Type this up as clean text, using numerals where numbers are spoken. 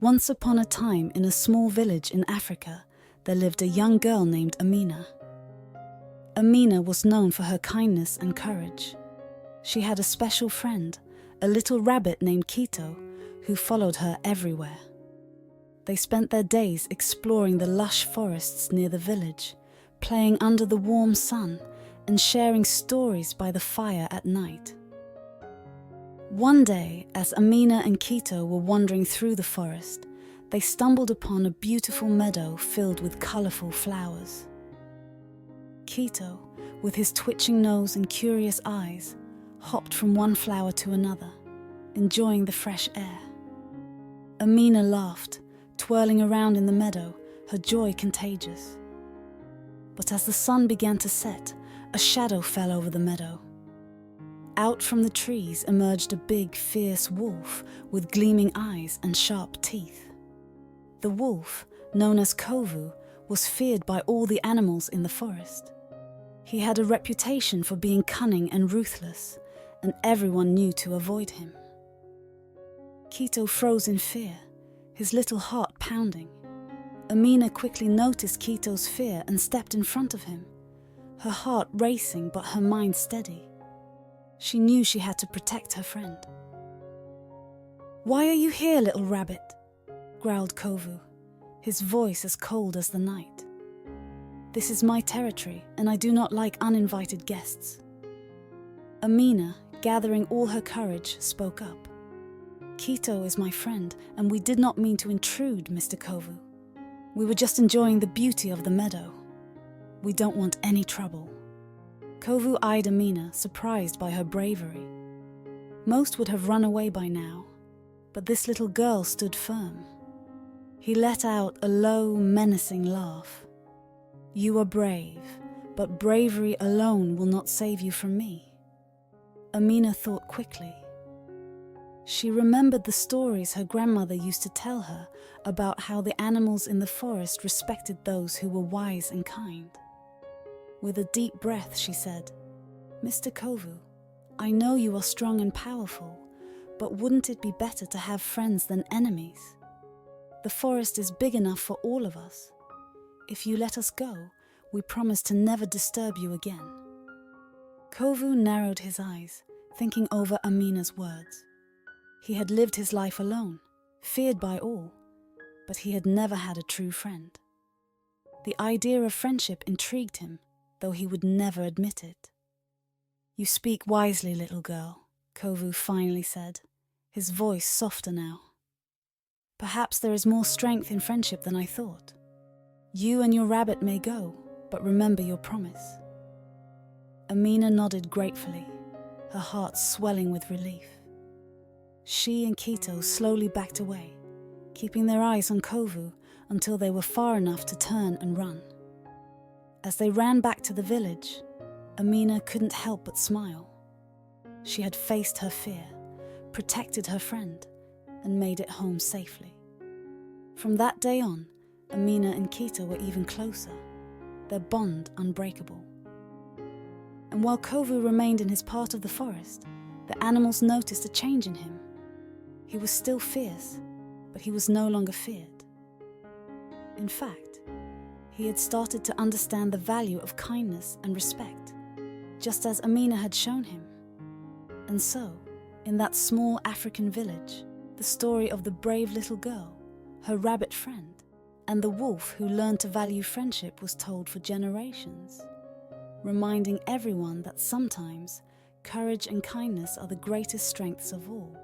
Once upon a time, in a small village in Africa, there lived a young girl named Amina. Amina was known for her kindness and courage. She had a special friend, a little rabbit named Kito, who followed her everywhere. They spent their days exploring the lush forests near the village, playing under the warm sun, and sharing stories by the fire at night. One day, as Amina and Kito were wandering through the forest, they stumbled upon a beautiful meadow filled with colourful flowers. Kito, with his twitching nose and curious eyes, hopped from one flower to another, enjoying the fresh air. Amina laughed, twirling around in the meadow, her joy contagious. But as the sun began to set, a shadow fell over the meadow. Out from the trees emerged a big, fierce wolf with gleaming eyes and sharp teeth. The wolf, known as Kovu, was feared by all the animals in the forest. He had a reputation for being cunning and ruthless, and everyone knew to avoid him. Kito froze in fear, his little heart pounding. Amina quickly noticed Kito's fear and stepped in front of him, her heart racing but her mind steady. She knew she had to protect her friend. "Why are you here, little rabbit?" growled Kovu, his voice as cold as the night. "This is my territory, and I do not like uninvited guests." Amina, gathering all her courage, spoke up. "Kito is my friend, and we did not mean to intrude, Mr. Kovu. We were just enjoying the beauty of the meadow. We don't want any trouble." Kovu eyed Amina, surprised by her bravery. Most would have run away by now, but this little girl stood firm. He let out a low, menacing laugh. "You are brave, but bravery alone will not save you from me." Amina thought quickly. She remembered the stories her grandmother used to tell her about how the animals in the forest respected those who were wise and kind. With a deep breath, she said, "Mr. Kovu, I know you are strong and powerful, but wouldn't it be better to have friends than enemies? The forest is big enough for all of us. If you let us go, we promise to never disturb you again." Kovu narrowed his eyes, thinking over Amina's words. He had lived his life alone, feared by all, but he had never had a true friend. The idea of friendship intrigued him, though he would never admit it. "You speak wisely, little girl," Kovu finally said, his voice softer now. "Perhaps there is more strength in friendship than I thought. You and your rabbit may go, but remember your promise." Amina nodded gratefully, her heart swelling with relief. She and Kito slowly backed away, keeping their eyes on Kovu until they were far enough to turn and run. As they ran back to the village, Amina couldn't help but smile. She had faced her fear, protected her friend, and made it home safely. From that day on, Amina and Kito were even closer, their bond unbreakable. And while Kovu remained in his part of the forest, the animals noticed a change in him. He was still fierce, but he was no longer feared. In fact, he had started to understand the value of kindness and respect, just as Amina had shown him. And so, in that small African village, the story of the brave little girl, her rabbit friend, and the wolf who learned to value friendship was told for generations, reminding everyone that sometimes courage and kindness are the greatest strengths of all.